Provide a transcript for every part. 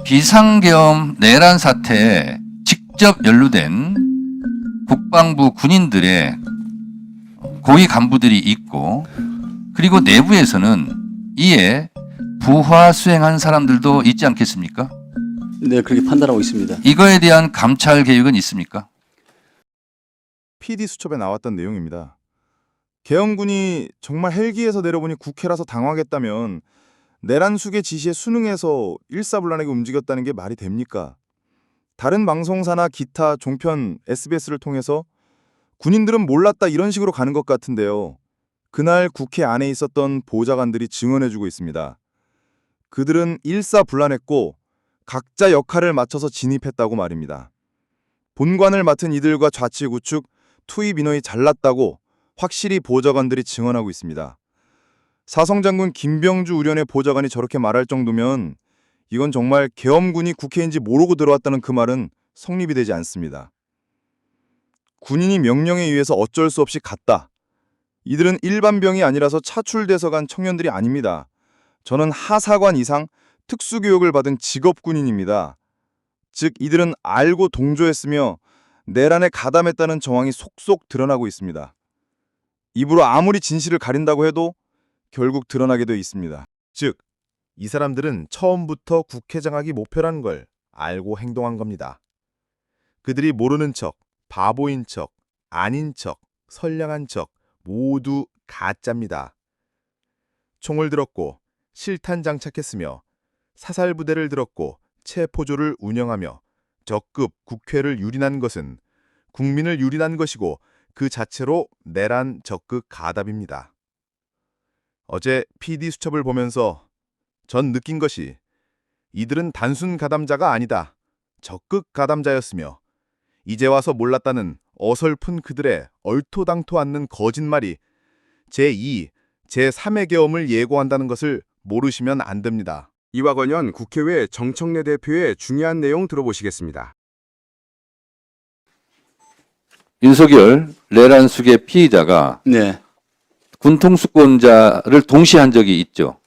비상계엄 내란 사태에 직접 연루된 국방부 군인들의 고위 간부들이 있고, 그리고 내부에서는 이에 부하 수행한 사람들도 있지 않겠습니까? 네, 그렇게 판단하고 있습니다. 이거에 대한 감찰 계획은 있습니까? PD 수첩에 나왔던 내용입니다. 계엄군이 정말 헬기에서 내려보니 국회라서 당황했다면 내란 수계 지시에 순응해서 일사불란하게 움직였다는 게 말이 됩니까? 다른 방송사나 기타 종편 SBS를 통해서 군인들은 몰랐다 이런 식으로 가는 것 같은데요. 그날 국회 안에 있었던 보좌관들이 증언해주고 있습니다. 그들은 일사불란했고 각자 역할을 맞춰서 진입했다고 말입니다. 본관을 맡은 이들과 좌측우측 투입 인원이 잘났다고 확실히 보좌관들이 증언하고 있습니다. 사성장군 김병주 우련의 보좌관이 저렇게 말할 정도면 이건 정말 계엄군이 국회인지 모르고 들어왔다는 그 말은 성립이 되지 않습니다. 군인이 명령에 의해서 어쩔 수 없이 갔다. 이들은 일반병이 아니라서 차출돼서 간 청년들이 아닙니다. 저는 하사관 이상 특수교육을 받은 직업군인입니다. 즉 이들은 알고 동조했으며 내란에 가담했다는 정황이 속속 드러나고 있습니다. 입으로 아무리 진실을 가린다고 해도 결국 드러나게 돼 있습니다. 즉, 이 사람들은 처음부터 국회 장악이 목표라는 걸 알고 행동한 겁니다. 그들이 모르는 척, 바보인 척, 아닌 척, 선량한 척 모두 가짜입니다. 총을 들었고 실탄 장착했으며 사살부대를 들었고 체포조를 운영하며 적급 국회를 유린한 것은 국민을 유린한 것이고 그 자체로 내란 적극 가담입니다. 어제 PD 수첩을 보면서 전 느낀 것이 이들은 단순 가담자가 아니다. 적극 가담자였으며 이제 와서 몰랐다는 어설픈 그들의 얼토당토 않는 거짓말이 제2, 제3의 계엄을 예고한다는 것을 모르시면 안 됩니다. 이화건현 국회외 정청래 대표의 중요한 내용 들어보시겠습니다. 윤석열 내란 수계 피의자가 네, 군통수권자를 동시에 한 적이 있죠.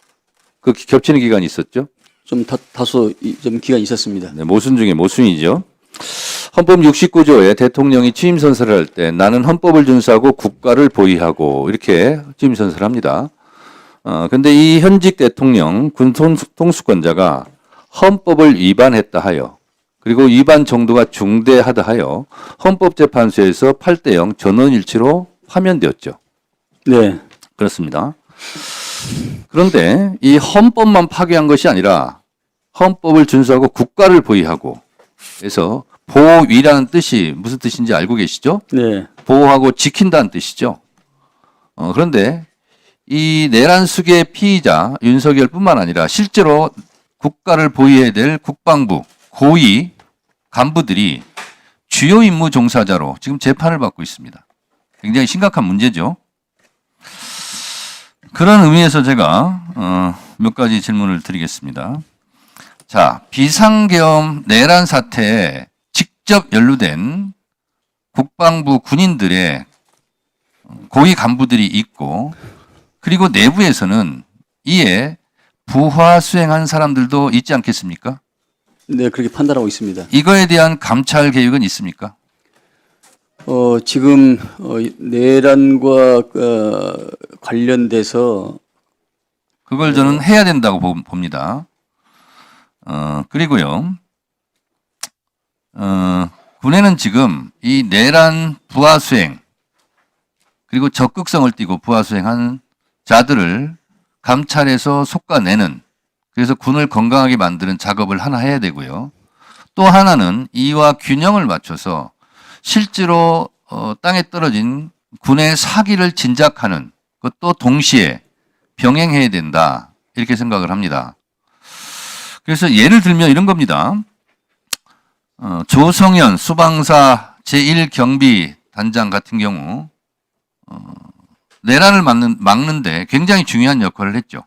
그 겹치는 기간이 있었죠. 좀 다소 좀 기간이 있었습니다. 네, 모순 중에 모순이죠. 헌법 69조에 대통령이 취임 선서를 할 때 나는 헌법을 준수하고 국가를 보위하고 이렇게 취임 선서를 합니다. 근데 이 현직 대통령 군통수권자가 헌법을 위반했다 하여, 그리고 위반 정도가 중대하다 하여 헌법재판소에서 8대0 전원일치로 파면되었죠. 네, 그렇습니다. 그런데 이 헌법만 파괴한 것이 아니라 헌법을 준수하고 국가를 보위하고, 그래서 보위라는 뜻이 무슨 뜻인지 알고 계시죠? 네, 보호하고 지킨다는 뜻이죠. 그런데 이 내란 수계 피의자 윤석열뿐만 아니라 실제로 국가를 보위해야 될 국방부 고위 간부들이 주요 임무 종사자로 지금 재판을 받고 있습니다. 굉장히 심각한 문제죠. 그런 의미에서 제가 몇 가지 질문을 드리겠습니다. 자, 비상계엄 내란 사태에 직접 연루된 국방부 군인들의 고위 간부들이 있고, 그리고 내부에서는 이에 부하 수행한 사람들도 있지 않겠습니까? 네, 그렇게 판단하고 있습니다. 이거에 대한 감찰 계획은 있습니까? 지금 내란과 관련돼서 그걸 저는 해야 된다고 봅니다. 그리고요, 군에는 지금 이 내란 부하 수행, 그리고 적극성을 띠고 부하 수행한 자들을 감찰해서 속아내는, 그래서 군을 건강하게 만드는 작업을 하나 해야 되고요. 또 하나는 이와 균형을 맞춰서 실제로 땅에 떨어진 군의 사기를 진작하는 것도 동시에 병행해야 된다, 이렇게 생각을 합니다. 그래서 예를 들면 이런 겁니다. 조성현 수방사 제1경비단장 같은 경우 내란을 막는데 굉장히 중요한 역할을 했죠.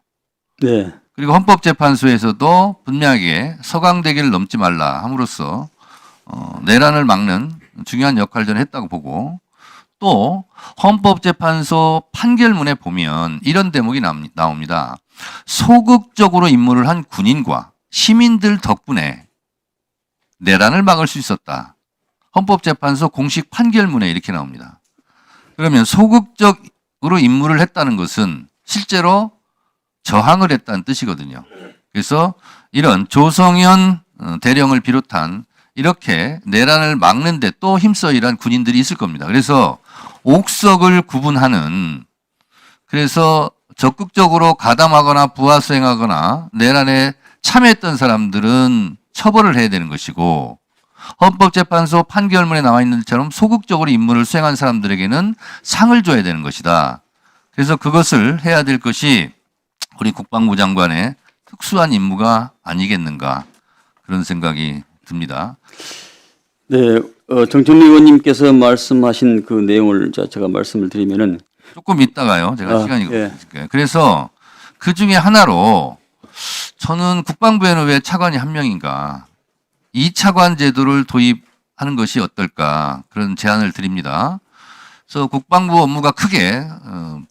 네, 그리고 헌법재판소에서도 분명하게 서강대기를 넘지 말라 함으로써 내란을 막는 중요한 역할을 저는 했다고 보고, 또 헌법재판소 판결문에 보면 이런 대목이 나옵니다. 소극적으로 임무를 한 군인과 시민들 덕분에 내란을 막을 수 있었다. 헌법재판소 공식 판결문에 이렇게 나옵니다. 그러면 소극적으로 임무를 했다는 것은 실제로 저항을 했다는 뜻이거든요. 그래서 이런 조성현 대령을 비롯한 이렇게 내란을 막는데 또 힘써 일한 군인들이 있을 겁니다. 그래서 옥석을 구분하는, 그래서 적극적으로 가담하거나 부하 수행하거나 내란에 참여했던 사람들은 처벌을 해야 되는 것이고, 헌법재판소 판결문에 나와 있는 것처럼 소극적으로 임무를 수행한 사람들에게는 상을 줘야 되는 것이다. 그래서 그것을 해야 될 것이 우리 국방부 장관의 특수한 임무가 아니겠는가, 그런 생각이 듭니다. 네, 정청래 의원님께서 말씀하신 그 내용을 제가 말씀을 드리면은 조금 있다가요. 제가 시간이 예. 없으니까요. 그래서 그 중에 하나로 저는 국방부에는 왜 차관이 한 명인가, 2차관 제도를 도입하는 것이 어떨까, 그런 제안을 드립니다. 그래서 국방부 업무가 크게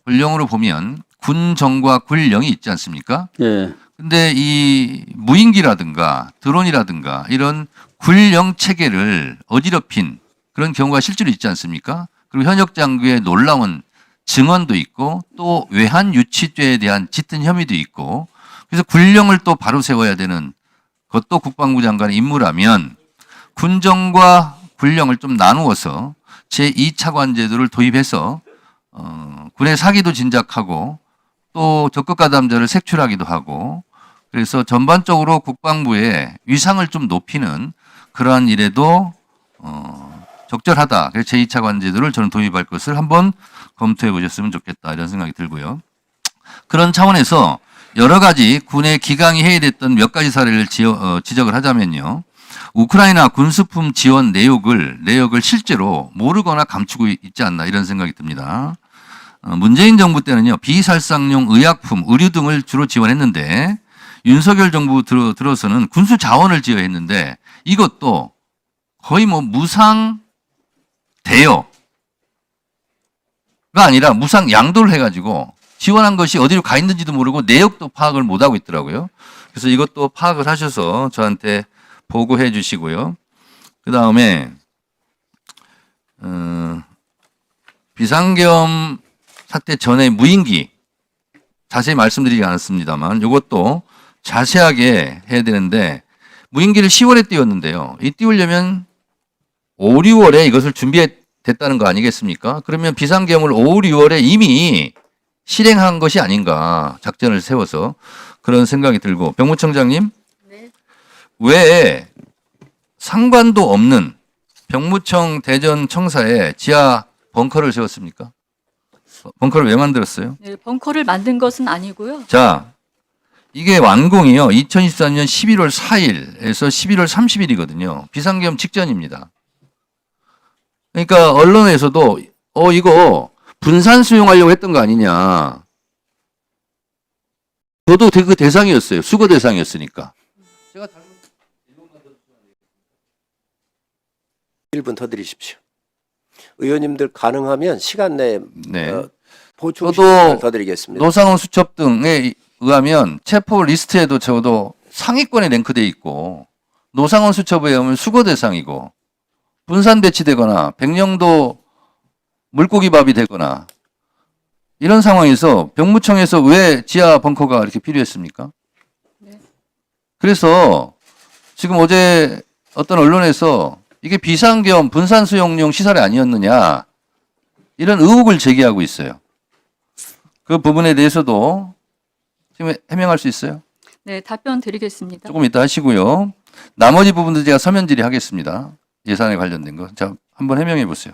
분령으로 보면 군정과 군령이 있지 않습니까? 예, 근데 이 무인기라든가 드론이라든가 이런 군령 체계를 어지럽힌 그런 경우가 실제로 있지 않습니까? 그리고 현역 장교의 놀라운 증언도 있고 또 외환 유치죄에 대한 짙은 혐의도 있고, 그래서 군령을 또 바로 세워야 되는 그것도 국방부 장관의 임무라면 군정과 군령을 좀 나누어서 제2차관 제도를 도입해서 군의 사기도 진작하고 또 적극가담자를 색출하기도 하고, 그래서 전반적으로 국방부의 위상을 좀 높이는 그러한 일에도 적절하다. 그래서 제2차관 제도를 저는 도입할 것을 한번 검토해 보셨으면 좋겠다, 이런 생각이 들고요. 그런 차원에서 여러 가지 군의 기강이 해야 됐던 몇 가지 사례를 지적을 하자면요. 우크라이나 군수품 지원 내역을 실제로 모르거나 감추고 있지 않나, 이런 생각이 듭니다. 문재인 정부 때는요, 비살상용 의약품, 의류 등을 주로 지원했는데 윤석열 정부 들어서는 군수 자원을 지원했는데 이것도 거의 뭐 무상 대여가 아니라 무상 양도를 해가지고 지원한 것이 어디로 가 있는지도 모르고 내역도 파악을 못하고 있더라고요. 그래서 이것도 파악을 하셔서 저한테 보고해 주시고요. 그 다음에 비상계엄 사태 전에 무인기 자세히 말씀드리지 않았습니다만 이것도 자세하게 해야 되는데, 무인기를 10월에 띄웠는데요. 이 띄우려면 5, 6월에 이것을 준비했다는 거 아니겠습니까? 그러면 비상계엄을 5, 6월에 이미 실행한 것이 아닌가, 작전을 세워서, 그런 생각이 들고, 병무청장님, 네. 왜 상관도 없는 병무청 대전 청사에 지하 벙커를 세웠습니까? 벙커를 왜 만들었어요? 네, 벙커를 만든 것은 아니고요. 자, 이게 완공이요. 2024년 11월 4일에서 11월 30일이거든요. 비상계엄 직전입니다. 그러니까 언론에서도 이거 분산 수용하려고 했던 거 아니냐. 저도 그 대상이었어요. 수거 대상이었으니까. 1분 더 드리십시오. 의원님들 가능하면 시간 내에 네. 보충 저도 시간을 더 드리겠습니다. 노상원 수첩 등에 의하면 체포 리스트에도 적어도 상위권에 랭크돼 있고, 노상원 수첩에 의하면 수거 대상이고, 분산 배치되거나 백령도 물고기밥이 되거나, 이런 상황에서 병무청에서 왜 지하 벙커가 이렇게 필요했습니까? 네. 그래서 지금 어제 어떤 언론에서 이게 비상계엄 분산 수용용 시설이 아니었느냐, 이런 의혹을 제기하고 있어요. 그 부분에 대해서도 지금 해명할 수 있어요? 네, 답변 드리겠습니다. 조금 이따 하시고요. 나머지 부분도 제가 서면 질의하겠습니다. 예산에 관련된 거. 자, 한번 해명해 보세요.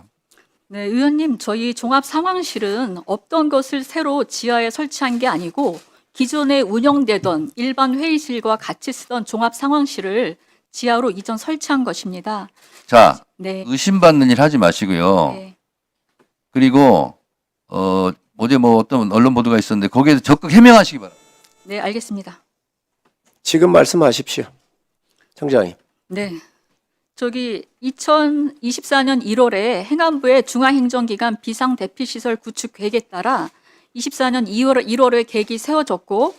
네, 의원님, 저희 종합상황실은 없던 것을 새로 지하에 설치한 게 아니고 기존에 운영되던 일반 회의실과 같이 쓰던 종합상황실을 지하로 이전 설치한 것입니다. 자, 네. 의심받는 일 하지 마시고요. 네. 그리고 어제 뭐 어떤 언론 보도가 있었는데 거기에서 적극 해명하시기 바랍니다. 네, 알겠습니다. 지금 말씀하십시오. 청장님. 네. 저기 2024년 1월에 행안부의 중앙행정기관 비상대피시설 구축 계획에 따라 24년 1월에 계획이 세워졌고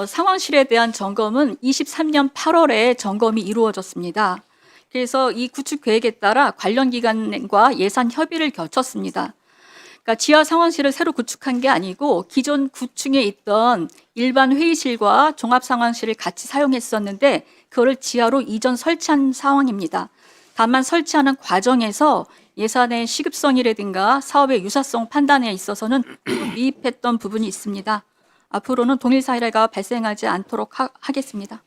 상황실에 대한 점검은 23년 8월에 점검이 이루어졌습니다. 그래서 이 구축 계획에 따라 관련 기관과 예산 협의를 거쳤습니다. 그러니까 지하 상황실을 새로 구축한 게 아니고 기존 9층에 있던 일반 회의실과 종합 상황실을 같이 사용했었는데 그거를 지하로 이전 설치한 상황입니다. 다만 설치하는 과정에서 예산의 시급성이라든가 사업의 유사성 판단에 있어서는 미흡했던 부분이 있습니다. 앞으로는 동일 사례가 발생하지 않도록 하겠습니다.